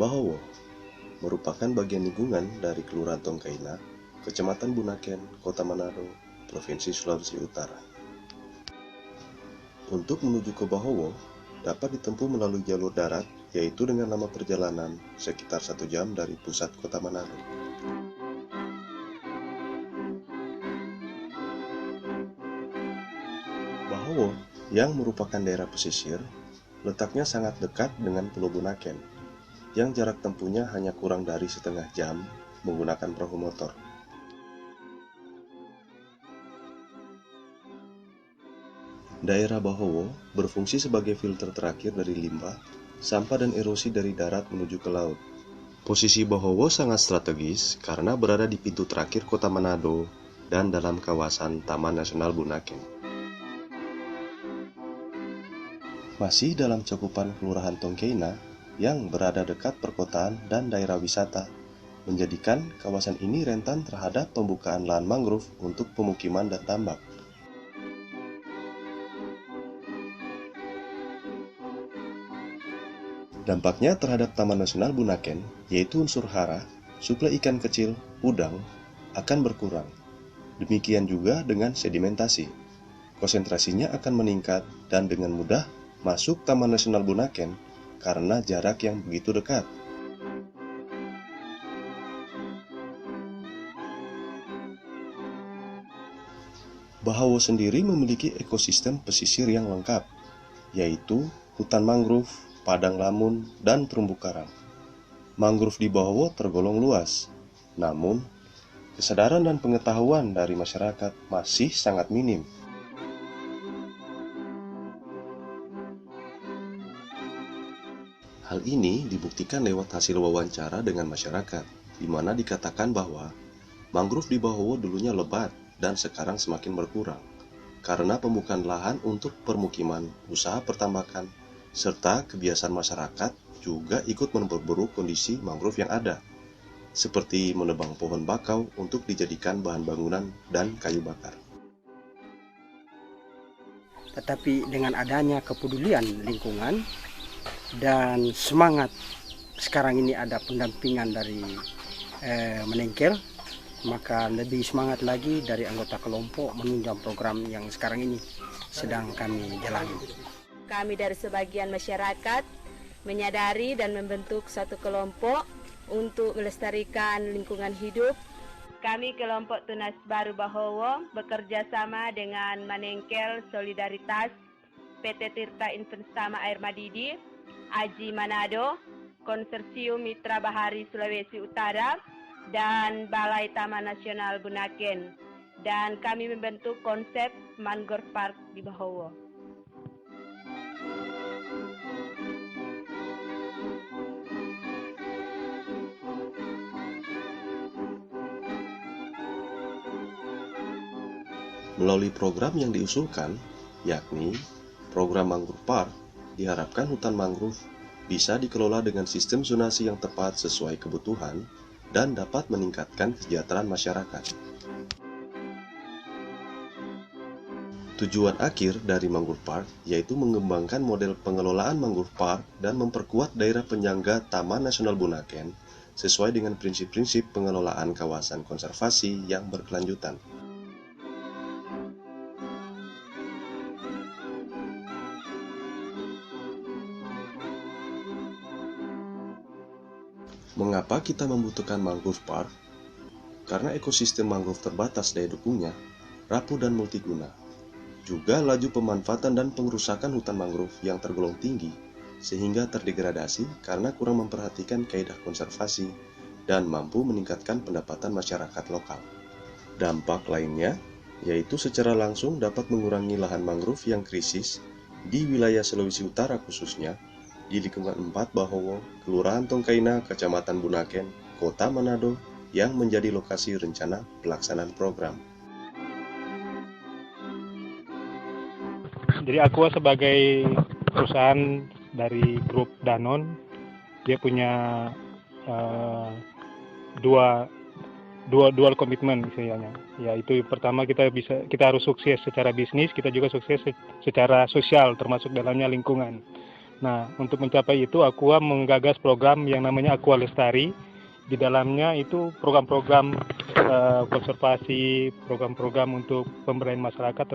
Bahowo merupakan bagian lingkungan dari Kelurahan Tongkaina, Kecamatan Bunaken, Kota Manado, Provinsi Sulawesi Utara. Untuk menuju ke Bahowo, dapat ditempuh melalui jalur darat, yaitu dengan lama perjalanan sekitar 1 jam dari pusat Kota Manado. Bahowo, yang merupakan daerah pesisir, letaknya sangat dekat dengan Pulau Bunaken, yang jarak tempuhnya hanya kurang dari setengah jam menggunakan perahu motor. Daerah Bahowo berfungsi sebagai filter terakhir dari limbah, sampah dan erosi dari darat menuju ke laut. Posisi Bahowo sangat strategis karena berada di pintu terakhir Kota Manado dan dalam kawasan Taman Nasional Bunaken. Masih dalam cakupan Kelurahan Tongkaina yang berada dekat perkotaan dan daerah wisata, menjadikan kawasan ini rentan terhadap pembukaan lahan mangrove untuk pemukiman dan tambak. Dampaknya terhadap Taman Nasional Bunaken, yaitu unsur hara, suplai ikan kecil, udang, akan berkurang. Demikian juga dengan sedimentasi. Konsentrasinya akan meningkat dan dengan mudah masuk Taman Nasional Bunaken karena jarak yang begitu dekat. Bahowo sendiri memiliki ekosistem pesisir yang lengkap, yaitu hutan mangrove, padang lamun, dan terumbu karang. Mangrove di Bahowo tergolong luas, namun kesadaran dan pengetahuan dari masyarakat masih sangat minim. Hal ini dibuktikan lewat hasil wawancara dengan masyarakat, di mana dikatakan bahwa mangrove di Bahowo dulunya lebat dan sekarang semakin berkurang, karena pembukaan lahan untuk permukiman, usaha pertambakan, serta kebiasaan masyarakat juga ikut memperburuk kondisi mangrove yang ada, seperti menebang pohon bakau untuk dijadikan bahan bangunan dan kayu bakar. Tetapi dengan adanya kepedulian lingkungan dan semangat sekarang ini ada pendampingan dari Menengkel, maka lebih semangat lagi dari anggota kelompok menunjang program yang sekarang ini sedang kami jalani. Kami dari sebagian masyarakat menyadari dan membentuk satu kelompok untuk melestarikan lingkungan hidup. Kami kelompok Tunas Baru Bahowo bekerja sama dengan Menengkel Solidaritas, PT Tirta Investama Air Madidi, Aji Manado, Konsorsium Mitra Bahari Sulawesi Utara, dan Balai Taman Nasional Bunaken. Dan kami membentuk konsep Mangrove Park di Bahowo. Melalui program yang diusulkan, yakni program Mangrove Park, diharapkan hutan mangrove bisa dikelola dengan sistem zonasi yang tepat sesuai kebutuhan dan dapat meningkatkan kesejahteraan masyarakat. Tujuan akhir dari Mangrove Park yaitu mengembangkan model pengelolaan Mangrove Park dan memperkuat daerah penyangga Taman Nasional Bunaken sesuai dengan prinsip-prinsip pengelolaan kawasan konservasi yang berkelanjutan. Mengapa kita membutuhkan Mangrove Park? Karena ekosistem mangrove terbatas daya dukungnya, rapuh dan multiguna. Juga laju pemanfaatan dan pengerusakan hutan mangrove yang tergolong tinggi, sehingga terdegradasi karena kurang memperhatikan kaidah konservasi dan mampu meningkatkan pendapatan masyarakat lokal. Dampak lainnya, yaitu secara langsung dapat mengurangi lahan mangrove yang krisis di wilayah Sulawesi Utara khususnya, di lingkungan 4 Bahowo, Kelurahan Tongkaina, Kecamatan Bunaken, Kota Manado, yang menjadi lokasi rencana pelaksanaan program. Jadi Aqua sebagai perusahaan dari grup Danone, dia punya dual komitmen istilahnya. Yaitu pertama kita harus sukses secara bisnis, kita juga sukses secara sosial termasuk dalamnya lingkungan. Nah, untuk mencapai itu Aqua menggagas program yang namanya Aqua Lestari. Di dalamnya itu program-program konservasi, program-program untuk pemberdayaan masyarakat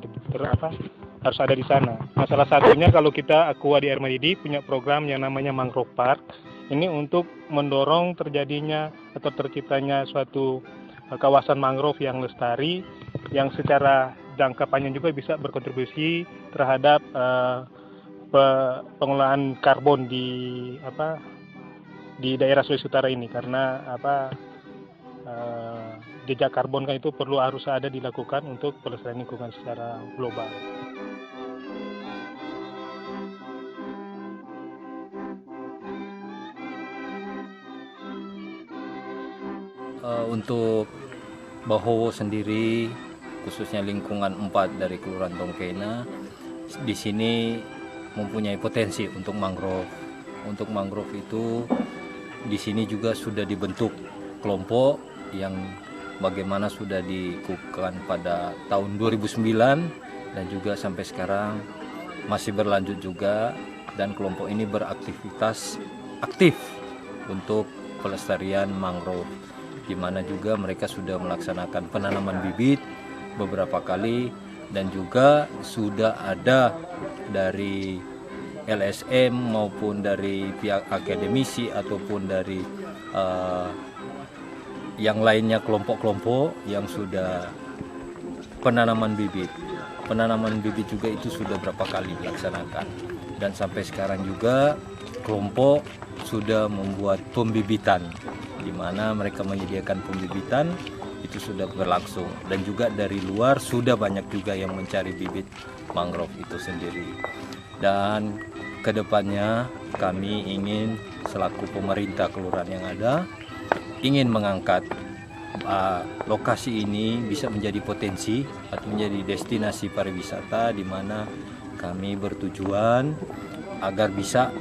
harus ada di sana. Nah, salah satunya kalau kita Aqua di Air Madidi punya program yang namanya Mangrove Park. Ini untuk mendorong terjadinya atau terciptanya suatu kawasan mangrove yang lestari, yang secara jangka panjang juga bisa berkontribusi terhadap pengelolaan karbon di daerah Sulawesi Utara ini, karena jejak karbon kan itu harus ada dilakukan untuk pelestarian lingkungan secara global. Untuk Bahowo sendiri, khususnya lingkungan 4 dari Kelurahan Tongkena, di sini mempunyai potensi untuk mangrove. Untuk mangrove itu di sini juga sudah dibentuk kelompok yang bagaimana sudah dikukuhkan pada tahun 2009 dan juga sampai sekarang masih berlanjut juga, dan kelompok ini beraktivitas aktif untuk pelestarian mangrove, di mana juga mereka sudah melaksanakan penanaman bibit beberapa kali, dan juga sudah ada dari LSM maupun dari pihak akademisi ataupun dari yang lainnya kelompok-kelompok yang sudah penanaman bibit. Penanaman bibit juga itu sudah berapa kali dilaksanakan, dan sampai sekarang juga kelompok sudah membuat pembibitan, di mana mereka menyediakan pembibitan itu sudah berlangsung, dan juga dari luar sudah banyak juga yang mencari bibit mangrove itu sendiri. Dan kedepannya kami ingin selaku pemerintah kelurahan yang ada ingin mengangkat lokasi ini bisa menjadi potensi atau menjadi destinasi pariwisata, di mana kami bertujuan agar bisa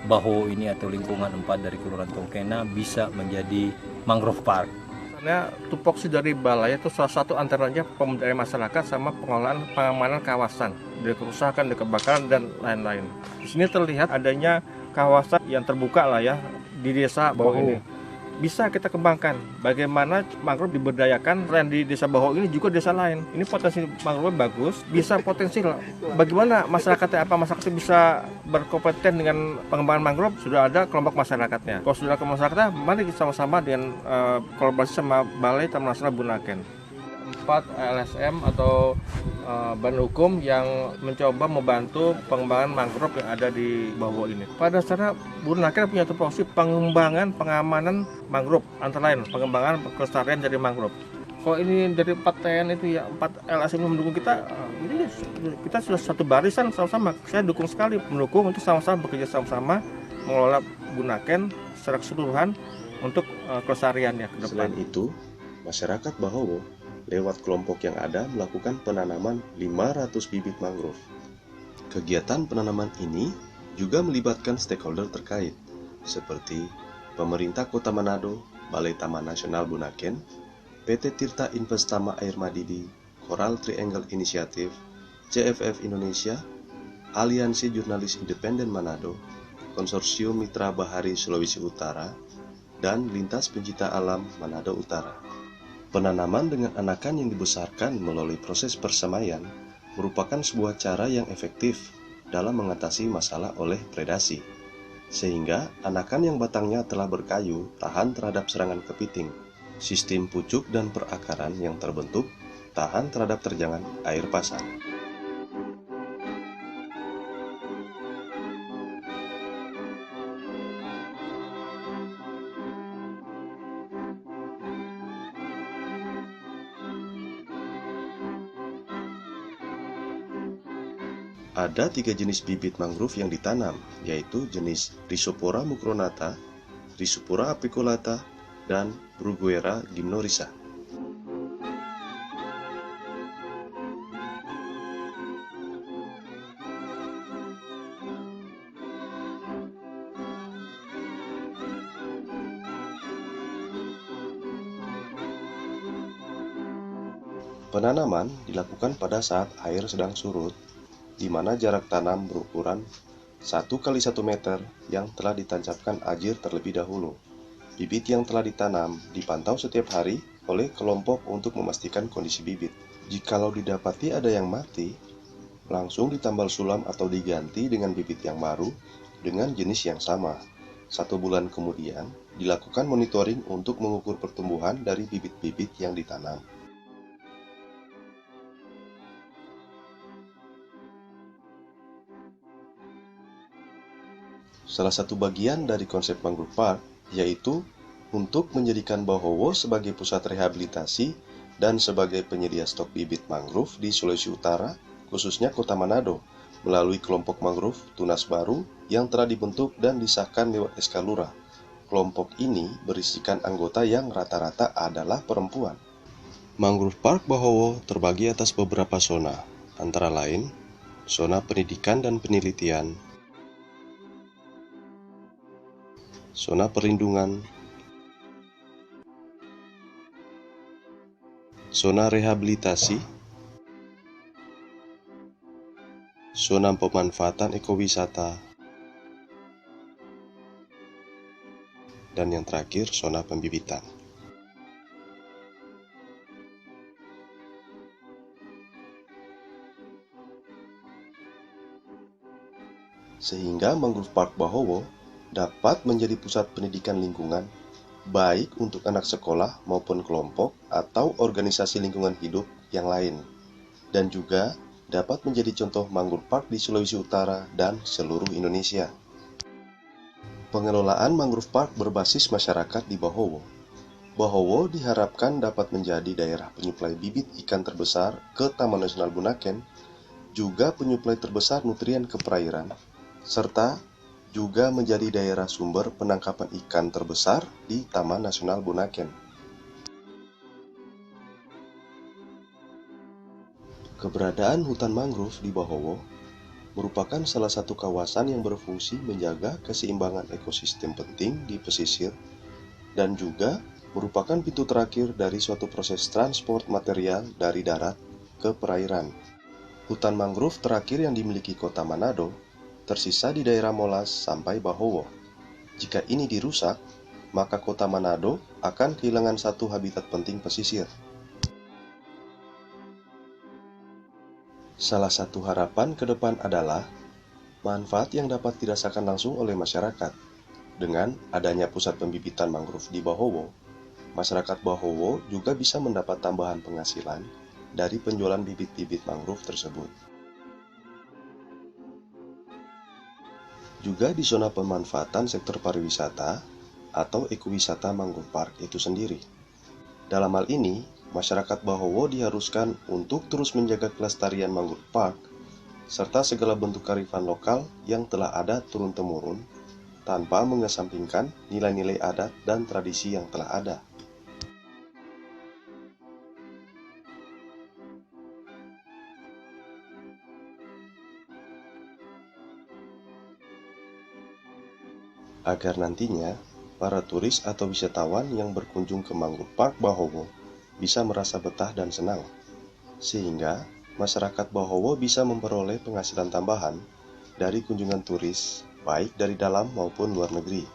Bahowo ini atau lingkungan 4 dari Kelurahan Tongkena bisa menjadi mangrove park. Karena tupoksi dari balai itu salah satu antaranya pemberdayaan masyarakat sama pengelolaan pengamanan kawasan dari kerusakan, dari kebakaran dan lain-lain. Di sini terlihat adanya kawasan yang terbuka lah ya di desa Bahowo ini. Bisa kita kembangkan bagaimana mangrove diberdayakan, selain di desa Bahowo ini juga desa lain. Ini potensi mangrove bagus, bisa potensial. Bagaimana masyarakatnya, masyarakat bisa berkompeten dengan pengembangan mangrove? Sudah ada kelompok masyarakatnya. Kalau sudah kelompok masyarakatnya, mari kita sama-sama dengan kolaborasi sama Balai Taman Nasional Bunaken. 4 LSM atau badan hukum yang mencoba membantu pengembangan mangrove yang ada di Bahowo ini. Pada dasarnya Bunaken punya tupoksi pengembangan pengamanan mangrove, antara lain pengembangan kelestarian dari mangrove. Kalau ini dari 4 TN itu ya, 4 LSM yang mendukung kita, ini kita sudah satu barisan sama-sama. Saya dukung sekali, mendukung untuk sama-sama bekerja sama-sama mengelola Bunaken secara keseluruhan untuk kelestariannya ke depan. Selain itu, masyarakat Bahowo lewat kelompok yang ada melakukan penanaman 500 bibit mangrove. Kegiatan penanaman ini juga melibatkan stakeholder terkait, seperti pemerintah Kota Manado, Balai Taman Nasional Bunaken, PT Tirta Investama Air Madidi, Coral Triangle Initiative, CFF Indonesia, Aliansi Jurnalis Independen Manado, Konsorsium Mitra Bahari Sulawesi Utara, dan Lintas Pencinta Alam Manado Utara. Penanaman dengan anakan yang dibesarkan melalui proses persemaian merupakan sebuah cara yang efektif dalam mengatasi masalah oleh predasi, sehingga anakan yang batangnya telah berkayu tahan terhadap serangan kepiting. Sistem pucuk dan perakaran yang terbentuk tahan terhadap terjangan air pasang. Ada 3 jenis bibit mangrove yang ditanam, yaitu jenis Rhizopora mucronata, Rhizopora apiculata, dan Bruguera gymnorrhiza. Penanaman dilakukan pada saat air sedang surut, di mana jarak tanam berukuran 1 kali 1 meter yang telah ditancapkan ajir terlebih dahulu. Bibit yang telah ditanam dipantau setiap hari oleh kelompok untuk memastikan kondisi bibit. Jikalau didapati ada yang mati, langsung ditambal sulam atau diganti dengan bibit yang baru dengan jenis yang sama. 1 bulan kemudian, dilakukan monitoring untuk mengukur pertumbuhan dari bibit-bibit yang ditanam. Salah satu bagian dari konsep Mangrove Park yaitu untuk menjadikan Bahowo sebagai pusat rehabilitasi dan sebagai penyedia stok bibit mangrove di Sulawesi Utara, khususnya Kota Manado, melalui kelompok mangrove Tunas Baru yang telah dibentuk dan disahkan lewat SK Lurah. Kelompok ini berisikan anggota yang rata-rata adalah perempuan. Mangrove Park Bahowo terbagi atas beberapa zona, antara lain zona pendidikan dan penelitian, zona perlindungan, zona rehabilitasi, zona pemanfaatan ekowisata, dan yang terakhir zona pembibitan. Sehingga Mangrove Park Bahowo dapat menjadi pusat pendidikan lingkungan, baik untuk anak sekolah maupun kelompok atau organisasi lingkungan hidup yang lain, dan juga dapat menjadi contoh Mangrove Park di Sulawesi Utara dan seluruh Indonesia. Pengelolaan Mangrove Park berbasis masyarakat di Bahowo. Bahowo diharapkan dapat menjadi daerah penyuplai bibit ikan terbesar ke Taman Nasional Bunaken, juga penyuplai terbesar nutrien ke perairan, serta juga menjadi daerah sumber penangkapan ikan terbesar di Taman Nasional Bunaken. Keberadaan hutan mangrove di Bahowo merupakan salah satu kawasan yang berfungsi menjaga keseimbangan ekosistem penting di pesisir dan juga merupakan pintu terakhir dari suatu proses transport material dari darat ke perairan. Hutan mangrove terakhir yang dimiliki Kota Manado tersisa di daerah Molas sampai Bahowo. Jika ini dirusak, maka Kota Manado akan kehilangan satu habitat penting pesisir. Salah satu harapan ke depan adalah manfaat yang dapat dirasakan langsung oleh masyarakat. Dengan adanya pusat pembibitan mangrove di Bahowo, masyarakat Bahowo juga bisa mendapat tambahan penghasilan dari penjualan bibit-bibit mangrove tersebut. Juga di zona pemanfaatan sektor pariwisata atau ekowisata Mangrove Park itu sendiri. Dalam hal ini, masyarakat Bahowo diharuskan untuk terus menjaga kelestarian Mangrove Park serta segala bentuk kearifan lokal yang telah ada turun-temurun tanpa mengesampingkan nilai-nilai adat dan tradisi yang telah ada. Agar nantinya para turis atau wisatawan yang berkunjung ke Mangrove Park Bahowo bisa merasa betah dan senang, sehingga masyarakat Bahowo bisa memperoleh penghasilan tambahan dari kunjungan turis, baik dari dalam maupun luar negeri.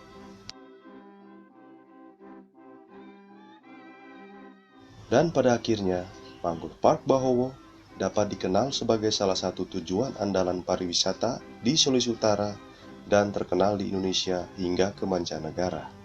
Dan pada akhirnya, Mangrove Park Bahowo dapat dikenal sebagai salah satu tujuan andalan pariwisata di Sulawesi Utara dan terkenal di Indonesia hingga ke mancanegara.